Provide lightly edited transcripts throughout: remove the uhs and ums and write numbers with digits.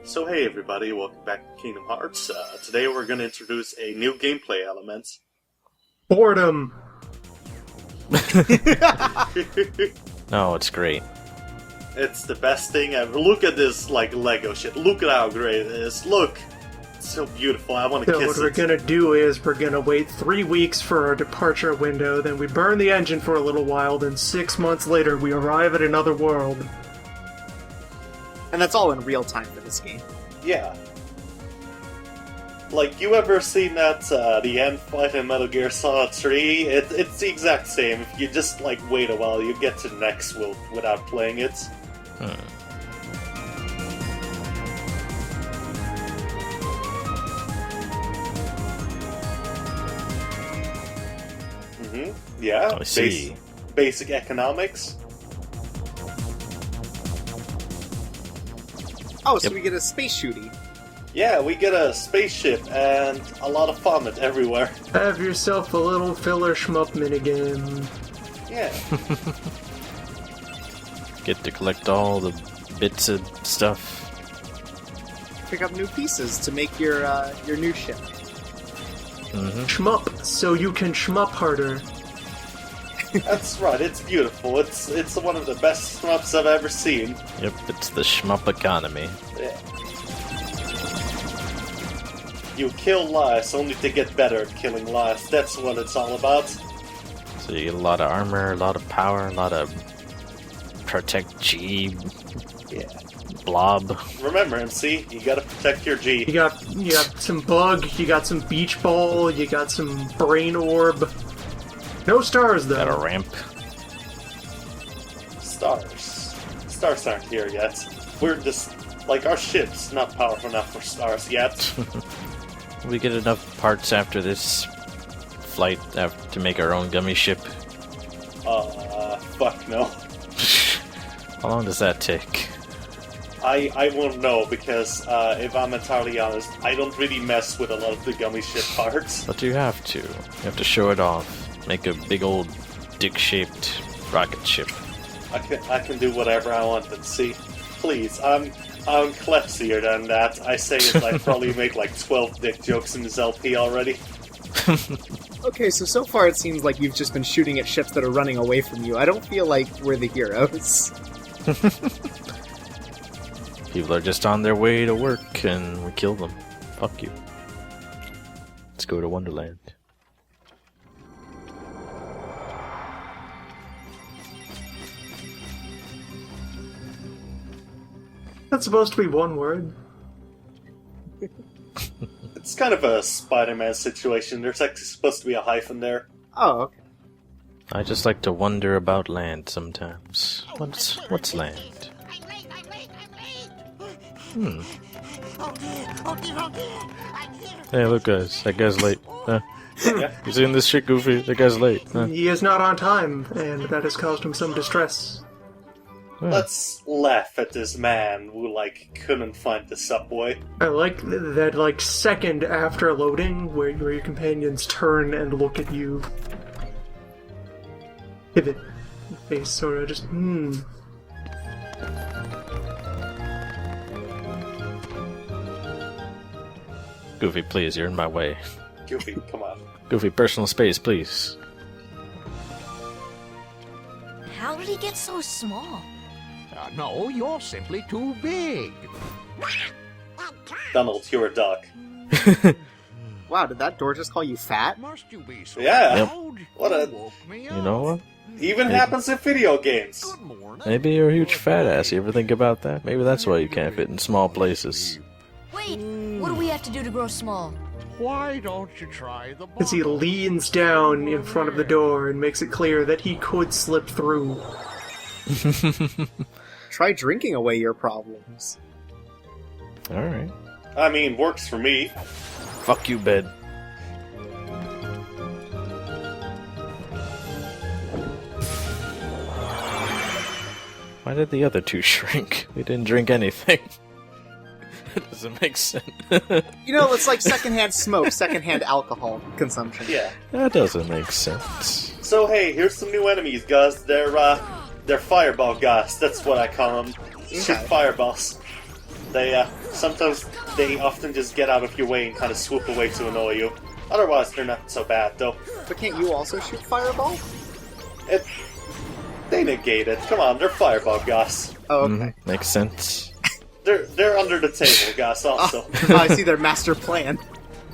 So hey everybody, welcome back to Kingdom Hearts. Today we're going to introduce a new gameplay element. Boredom! No, it's great. It's the best thing ever. Look at this, like, Lego shit. Look at how great it is. Look! It's so beautiful, I want to So kiss what it. we're gonna do is we're gonna wait 3 weeks for our departure window, then we burn the engine for a little while, then 6 months later we arrive at another world. And that's all in real time for this game. Yeah. Like, you ever seen that, the end fight in Metal Gear Solid 3? It's the exact same. If you just, like, wait a while, you get to the next world without playing it. Yeah, I see. Basic economics. Oh, so Yep. we get a space shooty. Yeah, we get a spaceship and a lot of fun everywhere. Have yourself a little filler shmup minigame. Yeah. Get to collect all the bits of stuff. Pick up new pieces to make your new ship. Shmup, so you can shmup harder. That's right, it's beautiful. It's one of the best shmups I've ever seen. Yep, it's the shmup economy. Yeah. You kill lies only to get better at killing lies. That's what it's all about. So you get a lot of armor, a lot of power, a lot of protect G Yeah. blob. Remember, MC, you gotta protect your G. You got some bug, you got some beach ball, you got some brain orb. No stars though. Got a ramp. Stars. Stars aren't here yet. We're just, like, our ship's not powerful enough for stars yet. We get enough parts after this flight to make our own gummy ship. Fuck no. How long does that take? I won't know, because, if I'm entirely honest, I don't really mess with a lot of the gummy ship parts. But you have to. You have to show it off. Make a big old dick-shaped rocket ship. I can do whatever I want and see. Please, I'm classier than that. I say it, I probably make like 12 dick jokes in this LP already. Okay, so far it seems like you've just been shooting at ships that are running away from you. I don't feel like we're the heroes. People are just on their way to work and we kill them. Fuck you. Let's go to Wonderland. That's supposed to be one word. It's kind of a Spider-Man situation. There's actually supposed to be a hyphen there. Oh, okay. I just like to wonder about land sometimes. What's land? Hey, look guys, that guy's late. Yeah. You seeing this shit, Goofy? That guy's late. He is not on time, and that has caused him some distress. Let's laugh at this man who, like, couldn't find the subway. I like that, like, second after loading, where your companions turn and look at you. Pivot. Face sort of just, Goofy, please, you're in my way. Goofy, come on. Goofy, personal space, please. How did he get so small? No, you're simply too big. Donald, you're a duck. Wow, did that door just call you fat? Must you be so Yeah. loud? What a- You woke me You up. know what? Even happens in video games. Good morning. Maybe you're a huge fat ass. You ever think about that? Maybe that's why you can't fit in small places. Wait, what do we have to do to grow small? Why don't you try the as he bottle? leans down in front of the door and makes it clear that he could slip through. Try drinking away your problems. Alright. I mean, works for me. Fuck you, bed. Why did the other two shrink? We didn't drink anything. That doesn't make sense. You know, it's like secondhand smoke, secondhand alcohol consumption. Yeah. That doesn't make sense. So hey, here's some new enemies, guys. They're fireball guys. That's what I call them. Shoot Okay. fireballs. Sometimes they often just get out of your way and kind of swoop away to annoy you. Otherwise, they're not so bad, though. But can't you also shoot fireball? They negate it. Come on, they're fireball Gus. Oh, okay. Makes sense. They're under the table, Gus. Also, Oh, I see their master plan.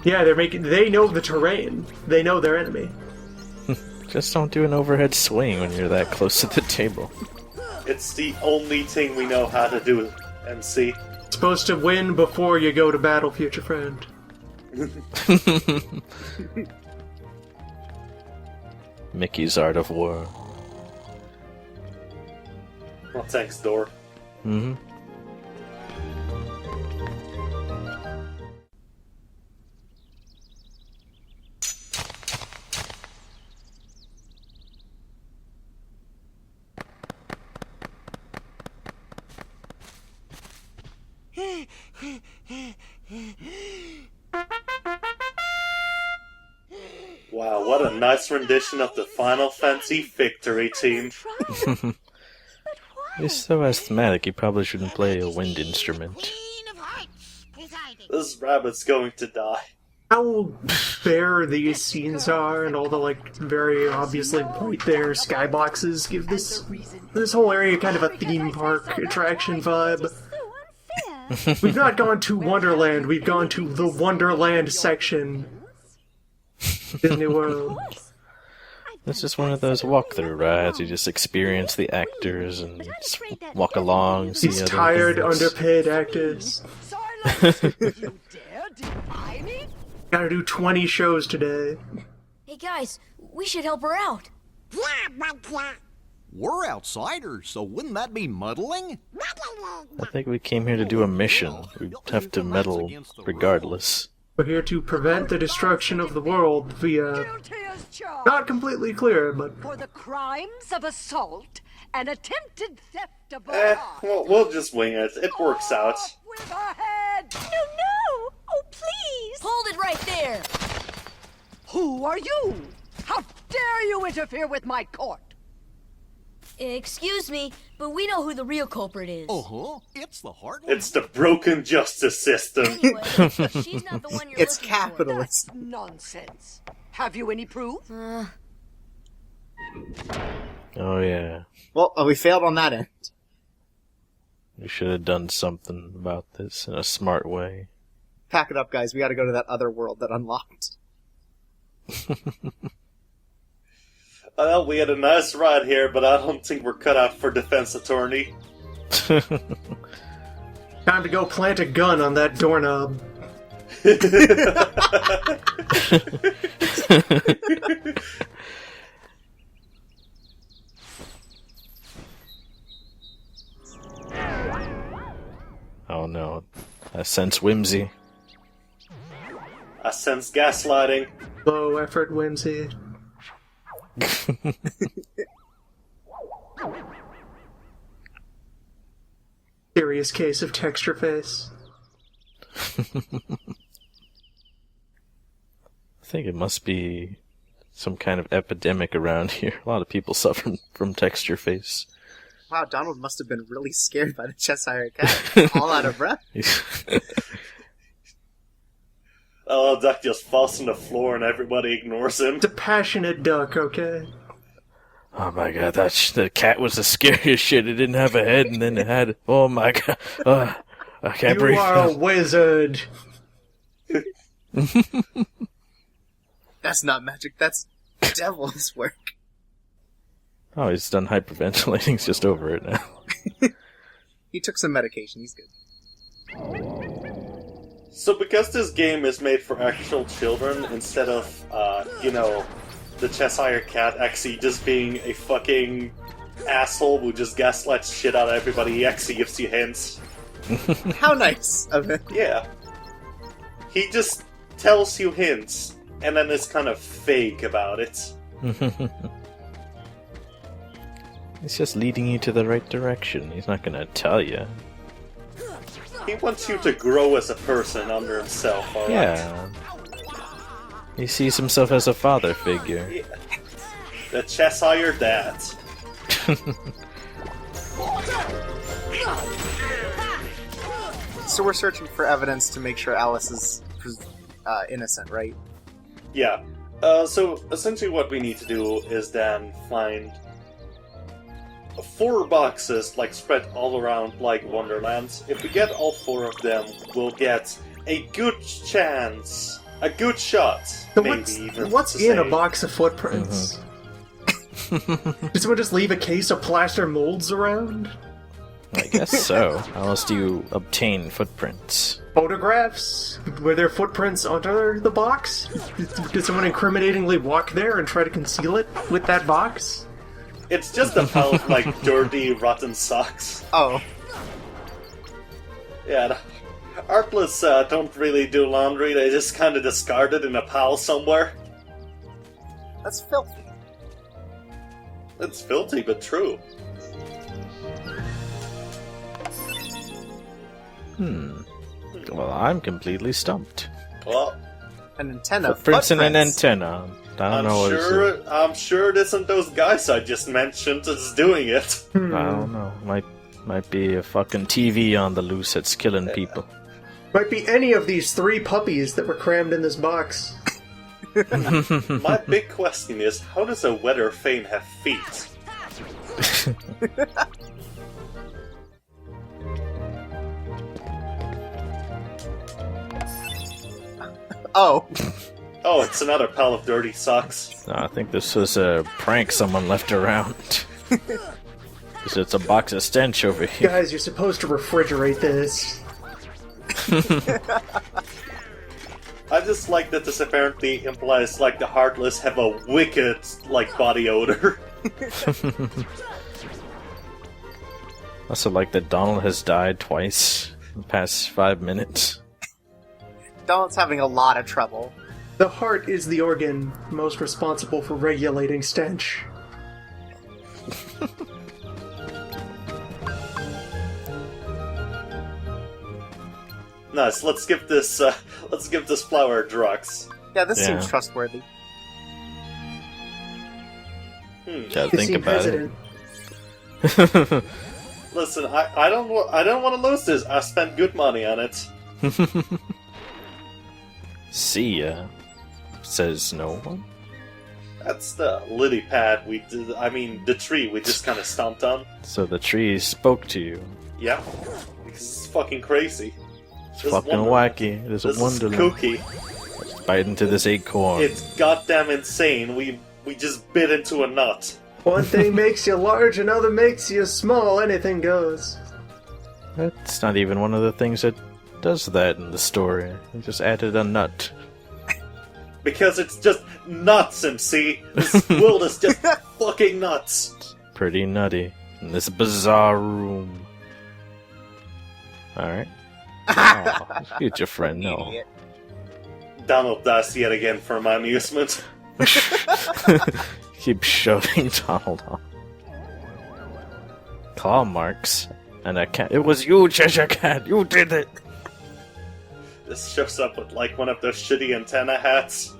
Yeah, they know the terrain. They know their enemy. Just don't do an overhead swing when you're that close to the table. it's the only thing we know how to do. MC. Supposed to win before you go to battle, future friend. Mickey's Art of War. Well, thanks, Door. Mm-hmm. Wow, what a nice rendition of the Final Fantasy victory team. He's so asthmatic, he probably shouldn't play a wind instrument. This rabbit's going to die. How fair these scenes are, and all the like very obviously right there skyboxes give this whole area kind of a theme park attraction vibe. We've not gone to Wonderland, we've gone to the Wonderland section. Disney World. It's just one of those walkthrough rides. You just experience the actors and just walk along, see These other tired, things. underpaid actors. Gotta do 20 shows today. Hey guys, we should help her out. We're outsiders, so wouldn't that be muddling? I think we came here to do a mission. We'd have to meddle regardless. We're here to prevent the destruction of the world via... Not completely clear, but... For the crimes of assault and attempted theft of a heart. We'll just wing it. It works out. With her head. No! Oh, please! Hold it right there! Who are you? How dare you interfere with my court? Excuse me, but we know who the real culprit is. Uh-huh. It's the heart. It's the broken justice system. Anyway, she's not the one you're It's looking capitalist. That's nonsense. Have you any proof? for. Oh yeah. Well, we failed on that end. We should have done something about this in a smart way. Pack it up, guys. We gotta go to that other world that unlocked. Well, we had a nice ride here, but I don't think we're cut out for defense attorney. Time to go plant a gun on that doorknob. Oh no. I sense whimsy. I sense gaslighting. Low effort whimsy. Serious case of texture face. I think it must be some kind of epidemic around here. A lot of people suffer from texture face. Wow, Donald must have been really scared by the Cheshire Cat. All out of breath. Oh, Duck just falls on the floor and everybody ignores him. It's a passionate duck, okay? Oh my god, the cat was the scariest shit. It didn't have a head, and then it had... Oh my god. I can't You breathe. are a wizard. That's not magic, that's devil's work. Oh, he's done hyperventilating. He's just over it now. He took some medication, he's good. So because this game is made for actual children, instead of, the Cheshire Cat actually just being a fucking asshole who just gaslights shit out of everybody, he actually gives you hints. How nice of him. Yeah. He just tells you hints, and then is kind of fake about it. He's just leading you to the right direction. He's not gonna tell you. He wants you to grow as a person under himself, alright? Yeah. He sees himself as a father figure. Yeah. The Cheshire Dad. So we're searching for evidence to make sure Alice is innocent, right? Yeah. So essentially what we need to do is then find 4 boxes, like, spread all around, like, Wonderland. If we get all 4 of them, we'll get a good chance, a good shot, So maybe even. what's to in a say. box of footprints? Did someone just leave a case of plaster molds around? I guess so. How else do you obtain footprints? Photographs? Were there footprints under the box? Did someone incriminatingly walk there and try to conceal it with that box? It's just a pile of, like, dirty, rotten socks. Oh. Yeah, the Artless don't really do laundry, they just kind of discard it in a pile somewhere. That's filthy. It's filthy, but true. Well, I'm completely stumped. Well, An antenna. Footprints and an footprints. antenna. I don't know what it's. I'm sure it isn't those guys I just mentioned that's doing it. I don't know. Might be a fucking TV on the loose that's killing people. Might be any of these 3 puppies that were crammed in this box. My big question is, how does a weather vane have feet? Oh. Oh, it's another pile of dirty socks. No, I think this was a prank someone left around. 'Cause it's a box of stench over here. Guys, you're supposed to refrigerate this. I just like that this apparently implies, like, the Heartless have a wicked, like, body odor. Also, like that Donald has died twice in the past 5 minutes. Donald's having a lot of trouble. The heart is the organ most responsible for regulating stench. Nice, let's give this flower drugs. Yeah, this Yeah. seems trustworthy. Gotta The think scene about president. it. Listen, I don't want to lose this. I spent good money on it. See ya, says no one. That's the lily pad the tree we just kind of stomped on. So the tree spoke to you. Yeah, because it's fucking crazy. It's This fucking Wonderland. wacky. It is a This is wonderland. kooky. Bite into this acorn. It's goddamn insane. We just bit into a nut. One thing makes you large, another makes you small. Anything goes. That's not even one of the things that does that in the story. They just added a nut. Because it's just nuts, MC. This world is just fucking nuts. Pretty nutty. In this bizarre room. Alright. Oh, shoot your friend, no. Idiot. Donald dies yet again for my amusement. Keep shoving Donald on. Claw marks. And a cat. It was you, Cheshire Cat! You did it! This shows up with, like, one of those shitty antenna hats.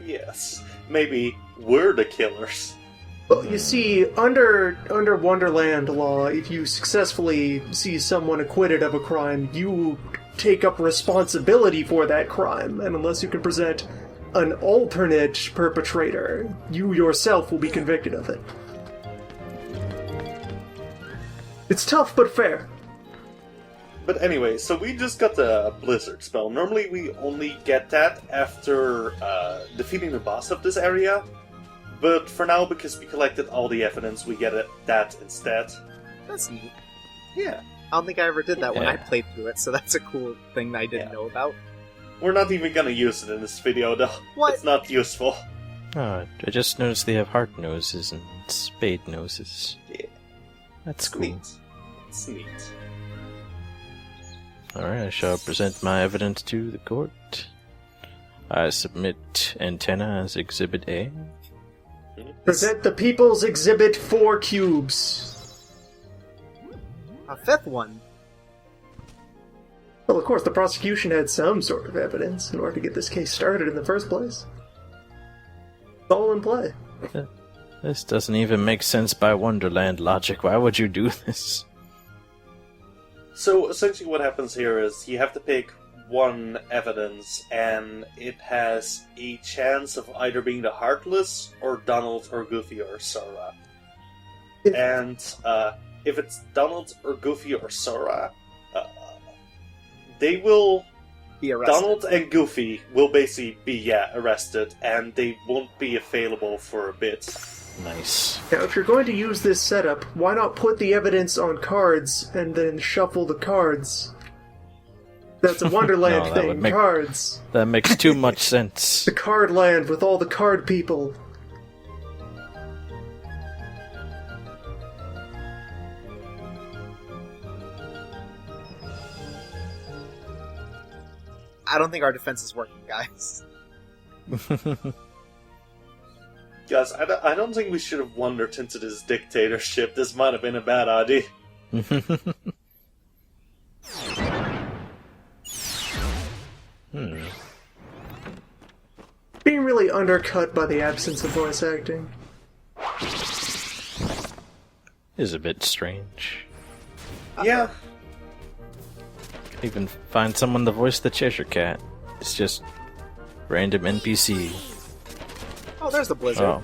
Yes. Maybe we're the killers. Well, you see, under Wonderland law, if you successfully see someone acquitted of a crime, you take up responsibility for that crime, and unless you can present an alternate perpetrator, you yourself will be convicted of it. It's tough but fair. But anyway, so we just got the Blizzard spell. Normally we only get that after defeating the boss of this area. But for now, because we collected all the evidence, we get that instead. That's neat. Yeah. I don't think I ever did that when Yeah. I played through it, so that's a cool thing that I didn't Yeah. know about. We're not even gonna use it in this video, though. What? It's not useful. Oh, I just noticed they have heart noses and spade noses. Yeah. That's It's cool. neat. It's neat. Alright, I shall present my evidence to the court. I submit antenna as Exhibit A. Present the People's Exhibit 4 cubes. A fifth one. Well, of course, the prosecution had some sort of evidence in order to get this case started in the first place. It's all in play. This doesn't even make sense by Wonderland logic. Why would you do this? So essentially what happens here is you have to pick one evidence, and it has a chance of either being the Heartless, or Donald, or Goofy, or Sora. And if it's Donald, or Goofy, or Sora, they will... Be arrested. Donald and Goofy will basically be, arrested, and they won't be available for a bit. Nice. Now, if you're going to use this setup, why not put the evidence on cards and then shuffle the cards? That's a Wonderland No, that would thing, make- cards. That makes too much sense. The card land with all the card people. I don't think our defense is working, guys. Guys, I don't think we should have wandered into this dictatorship. This might have been a bad idea. Being really undercut by the absence of voice acting. Is a bit strange. Yeah. Even find someone to voice the Cheshire Cat. It's just random NPC. Oh, there's the blizzard. Oh,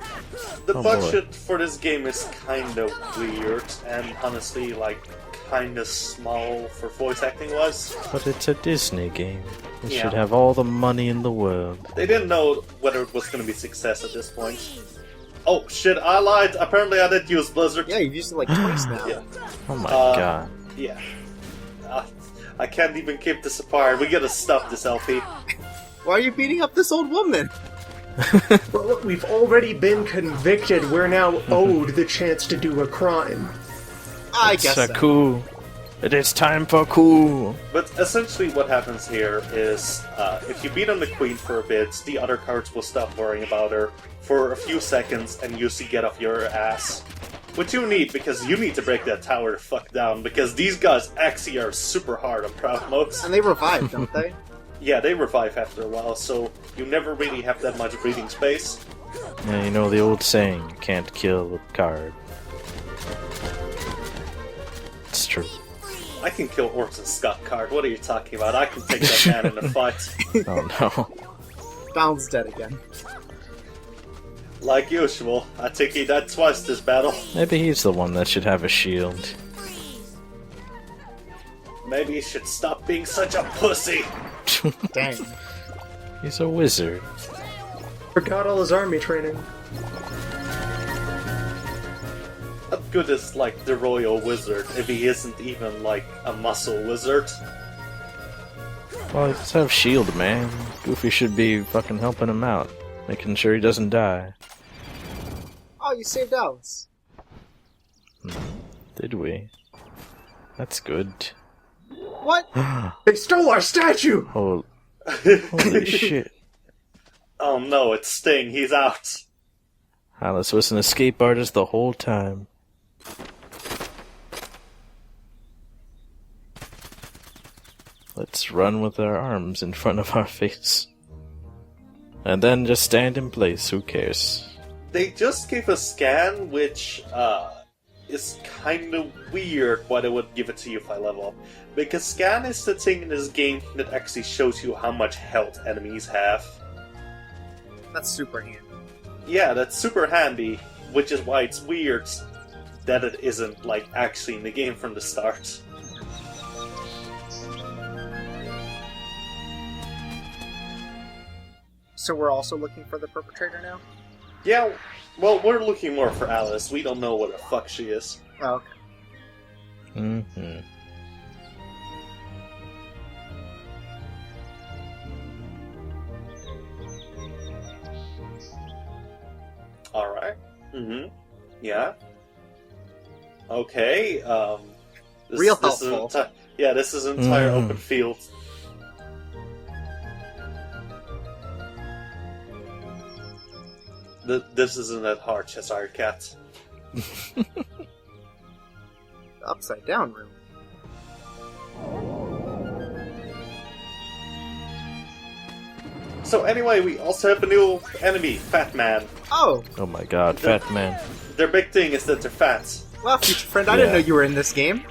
The Oh, budget for this game is kind of weird, and honestly, kind of small for voice acting wise. but it's a Disney game. It Yeah. should have all the money in the world. They didn't know whether it was going to be a success at this point. Oh shit, I lied! Apparently I did use Blizzard. Yeah, you've used it like twice now. Yeah. Oh my Uh, god. Yeah. I can't even keep this apart. We gotta stop this LP. Why are you beating up this old woman? Well, look, we've already been convicted. We're now owed the chance to do a crime. I guess so. Cool. It is time for cool. But essentially what happens here is, if you beat on the queen for a bit, the other cards will stop worrying about her for a few seconds and you see get off your ass. Which you need, because you need to break that tower the fuck down, because these guys actually are super hard on proud modes. And they revive, don't they? Yeah, they revive after a while, so you never really have that much breathing space. Yeah, you know the old saying, you can't kill a card. It's true. I can kill Orson Scott card, what are you talking about? I can take that man in a fight. Oh no. Donald's dead again. Like usual, I think he died twice this battle. Maybe he's the one that should have a shield. Maybe he should stop being such a pussy. Dang. He's a wizard. Forgot all his army training. How good is, the royal wizard if he isn't even, a muscle wizard? Well, he does have shield, man. Goofy should be fucking helping him out. Making sure he doesn't die. Oh, you saved Alice. Did we? That's good. What? They stole our statue! Holy shit. Oh no, it's Sting, he's out. Alice was an escape artist the whole time. Let's run with our arms in front of our face. And then just stand in place, who cares? They just gave a scan, which, is kind of weird why they would give it to you if I level up. Because scan is the thing in this game that actually shows you how much health enemies have. That's super handy. Yeah, that's super handy, which is why it's weird that it isn't, actually in the game from the start. So we're also looking for the perpetrator now? Yeah, well, we're looking more for Alice. We don't know what the fuck she is. Oh, okay. Mm-hmm. Alright. Mm-hmm. Yeah. Okay, Real this is helpful. this is an entire open field. This isn't that hard, Cheshire Cat. The upside down room. So anyway, we also have a new enemy, Fat Man. Oh, Oh my god, fat man. Their big thing is that they're fat. well, future friend, I didn't know Yeah. you were in this game.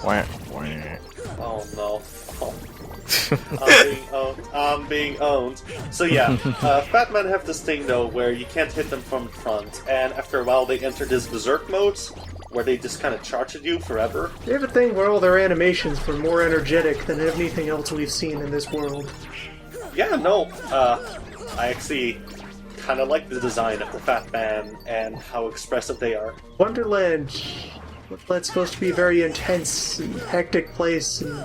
Wah, wah. Oh no. Oh. I'm being owned. So yeah, Fat Men have this thing though where you can't hit them from the front, and after a while they enter this berserk mode where they just kind of charge at you forever. They have a thing where all their animations were more energetic than anything else we've seen in this world. Yeah, no, I actually kind of like the design of the Fat Man and how expressive they are. Wonderland's supposed to be a very intense and hectic place, and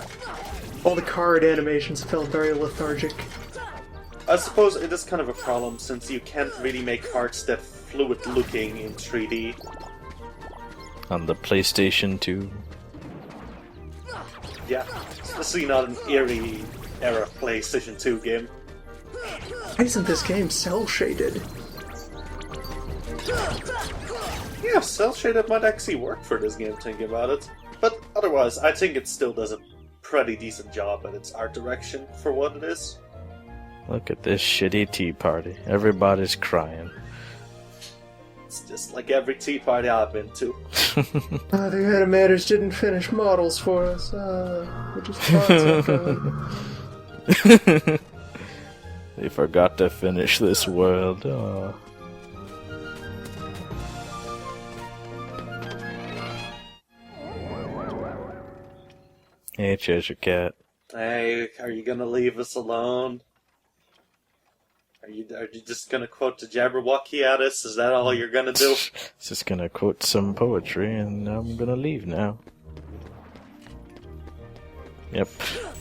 all the card animations felt very lethargic. I suppose it is kind of a problem since you can't really make cards that fluid looking in 3D. On the PlayStation 2. Yeah, especially not an eerie era PlayStation 2 game. Why isn't this game cel-shaded? Yeah, cel shaded might actually work for this game, thinking about it. But otherwise, I think it still does a pretty decent job at its art direction for what it is. Look at this shitty tea party. Everybody's crying. It's just like every tea party I've been to. The animators didn't finish models for us. We just concept art. They forgot to finish this world. Oh. Hey, Cheshire Cat. Hey, are you gonna leave us alone? Are you just gonna quote the Jabberwocky at us? Is that all you're gonna do? Just gonna quote some poetry and I'm gonna leave now. Yep,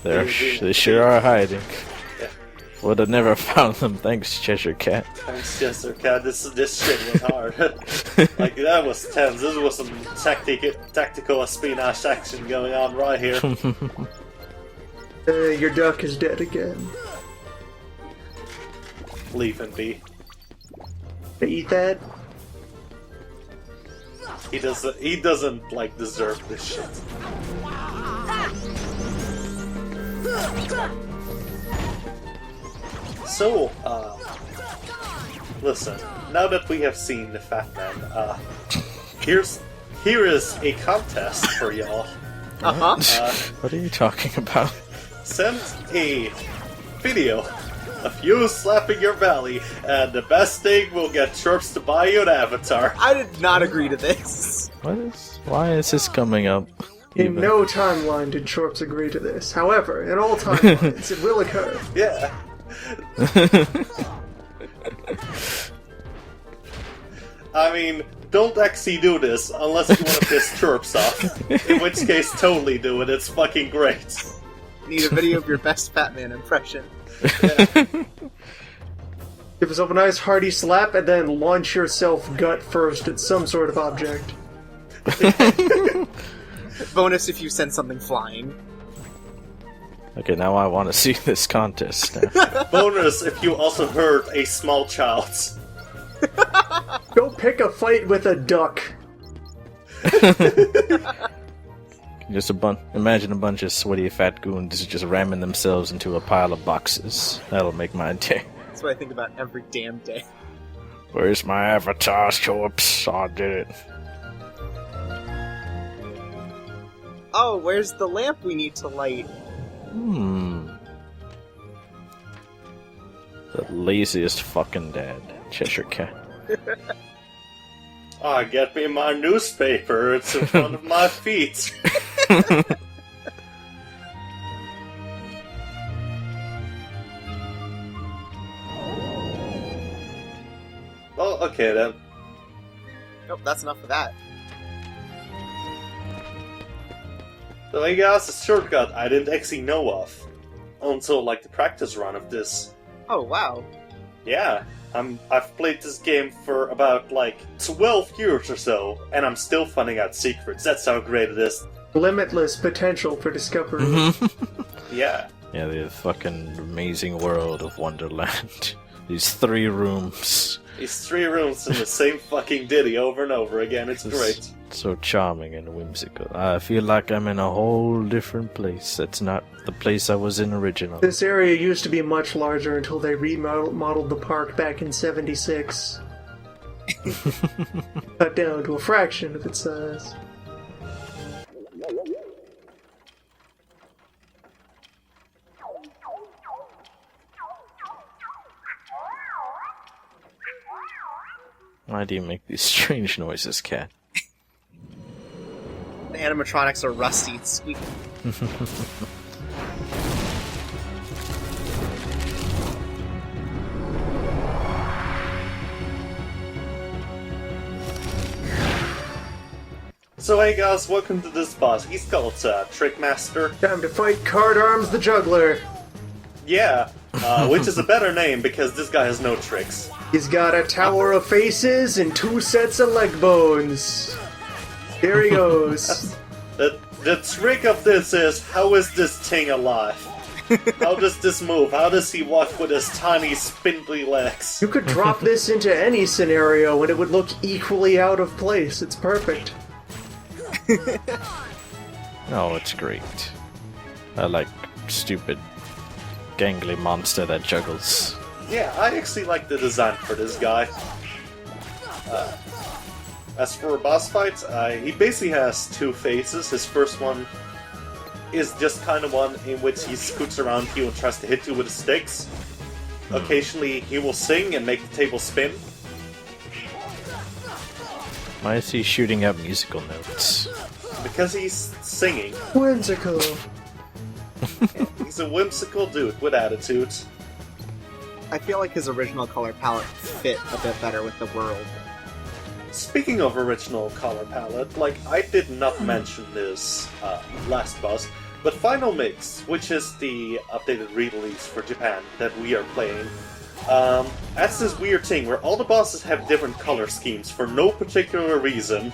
they sure are hiding. Yeah. Would have never found them, thanks, Cheshire Cat. Thanks, Chester Cat. This shit was hard. Like, that was tense. This was some tactical espionage action going on right here. Your duck is dead again. Leave him be. Eat that? He doesn't, like, deserve this shit. So, listen, now that we have seen the Fat Man, here is a contest for y'all. Uh-huh. What are you talking about? Send a video of you slapping your belly, and the best thing will get Chirps to buy you an avatar. I did not agree to this. Why is this coming up? In even? no timeline did Shorps agree to this. However, in all timelines, it will occur. Yeah. I mean, don't actually do this unless you want to piss Chirps off. In which case, totally do it. It's fucking great. Need a video of your best Batman impression. Give yourself a nice hearty slap, and then launch yourself gut first at some sort of object. Bonus if you send something flying. Okay, now I want to see this contest now. Bonus if you also hurt a small child. Go pick a fight with a duck. Just imagine a bunch of sweaty fat goons just ramming themselves into a pile of boxes. That'll make my day. That's what I think about every damn day. Where's my avatar, Chirps? I did it. Oh, where's the lamp we need to light? The laziest fucking dad, Cheshire Cat. Get me my newspaper. It's in front of my feet. Well, okay then. Nope, that's enough of that. So I guess a shortcut I didn't actually know of until like the practice run of this. Oh, wow. Yeah, I've played this game for about like 12 years or so, and I'm still finding out secrets. That's how great it is. Limitless potential for discovery. Yeah. Yeah, the fucking amazing world of Wonderland. These 3 rooms. These 3 rooms in the same fucking ditty over and over again. It's great. So charming and whimsical. I feel like I'm in a whole different place. That's not the place I was in originally. This area used to be much larger until they remodeled the park back in '76. Cut down to a fraction of its size. Why do you make these strange noises, cat? The animatronics are rusty and squeaky. So hey guys, welcome to this boss. He's called Trickmaster. Time to fight Card Arms the Juggler. Yeah, which is a better name because this guy has no tricks. He's got a tower of faces and 2 sets of leg bones. Here he goes. The trick of this is, how is this thing alive? How does this move? How does he walk with his tiny spindly legs? You could drop this into any scenario and it would look equally out of place. It's perfect. Oh, it's great. I like stupid, gangly monster that juggles. Yeah, I actually like the design for this guy. As for boss fights, he basically has 2 phases. His first one is just kind of one in which he scoots around you and tries to hit you with his sticks. Occasionally he will sing and make the table spin. Why is he shooting out musical notes? Because he's singing. Whimsical. He's a whimsical dude with attitude. I feel like his original color palette fit a bit better with the world. Speaking of original color palette, like, I did not mention this last boss, but Final Mix, which is the updated re-release for Japan that we are playing, that's this weird thing where all the bosses have different color schemes for no particular reason.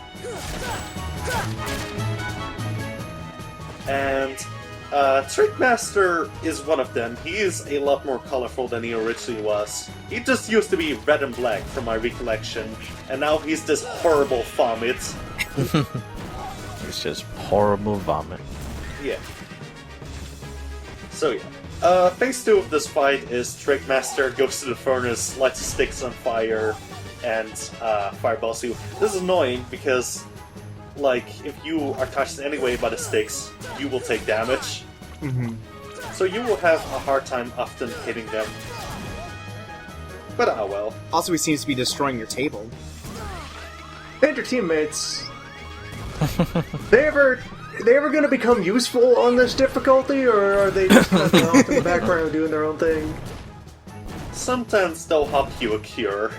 And Trickmaster is one of them. He is a lot more colorful than he originally was. He just used to be red and black from my recollection, and now he's this horrible vomit. It's just horrible vomit. Yeah. So yeah. Phase 2 of this fight is Trickmaster goes to the furnace, lights his sticks on fire, and fireballs you. This is annoying because, like, if you are touched anyway by the sticks, you will take damage. So you will have a hard time often hitting them. But ah well. Also, he seems to be destroying your table. And your teammates. They ever gonna become useful on this difficulty, or are they just off in the background doing their own thing? Sometimes they'll hop you a cure.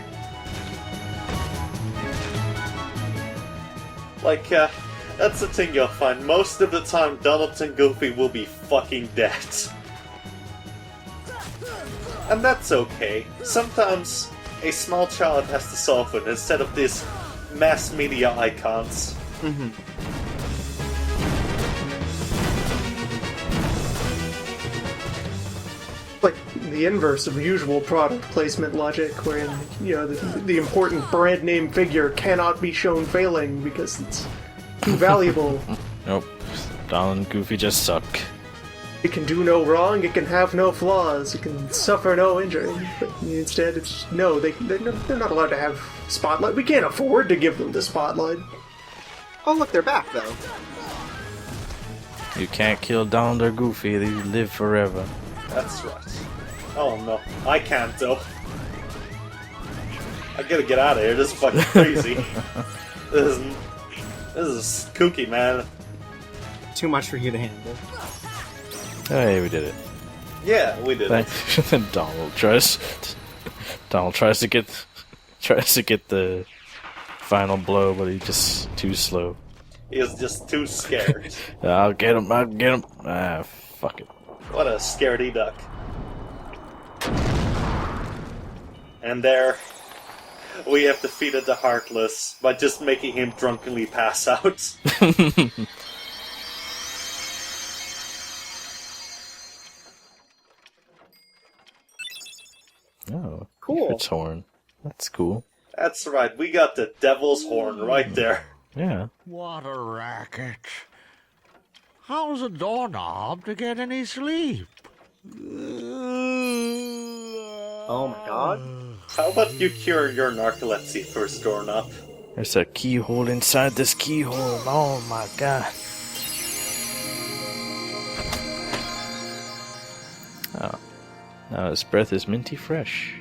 Like, that's the thing you'll find. Most of the time, Donald and Goofy will be fucking dead. And that's okay. Sometimes a small child has to solve it instead of these mass media icons. Like the inverse of usual product placement logic, wherein, you know, the important brand name figure cannot be shown failing because it's too valuable. Nope. Donald and Goofy just suck. It can do no wrong, it can have no flaws, it can suffer no injury. But instead, it's no, they're not allowed to have spotlight. We can't afford to give them the spotlight. Oh, look, they're back, though. You can't kill Donald or Goofy, they live forever. That's right. Oh no, I can't though. I gotta get out of here, this is fucking crazy. This is kooky, man. Too much for you to handle. Hey, we did it. Yeah, we did it. Then Donald tries to get the final blow, but he's just too slow. He is just too scared. I'll get him. Ah, fuck it. What a scaredy duck. And there, we have defeated the Heartless by just making him drunkenly pass out. Oh, Cool. Its horn. That's cool. That's right, we got the Devil's Horn right there. Yeah. What a racket. How's a doorknob to get any sleep? Oh my god. How about you cure your narcolepsy first, doorknob? There's a keyhole inside this keyhole. Oh my god. Oh. Now his breath is minty fresh.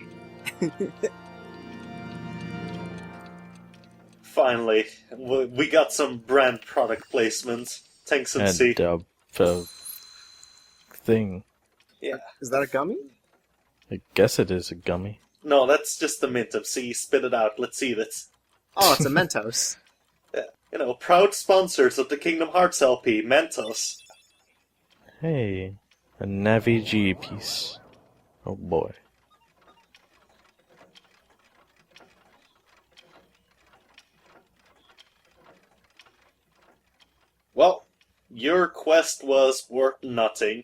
Finally, we got some brand product placement. Thanks, MC. And thing. Yeah. Is that a gummy? I guess it is a gummy. No, that's just the mint, MC. Spit it out. Let's see this. Oh, it's a Mentos. You know, proud sponsors of the Kingdom Hearts LP, Mentos. Hey, a Navi G piece. Oh boy. Well, your quest was worth nothing.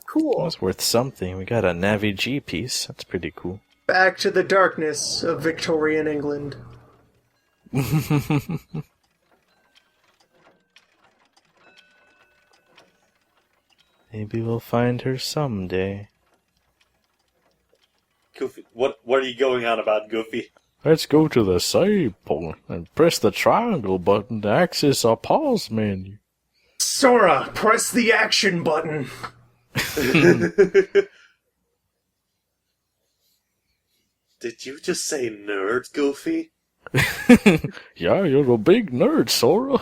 Cool. That's worth something. We got a Navi G piece. That's pretty cool. Back to the darkness of Victorian England. Maybe we'll find her someday. Goofy, what are you going on about, Goofy? Let's go to the save point and press the triangle button to access our pause menu. Sora, press the action button. Did you just say nerd, Goofy? Yeah, you're a big nerd, Sora.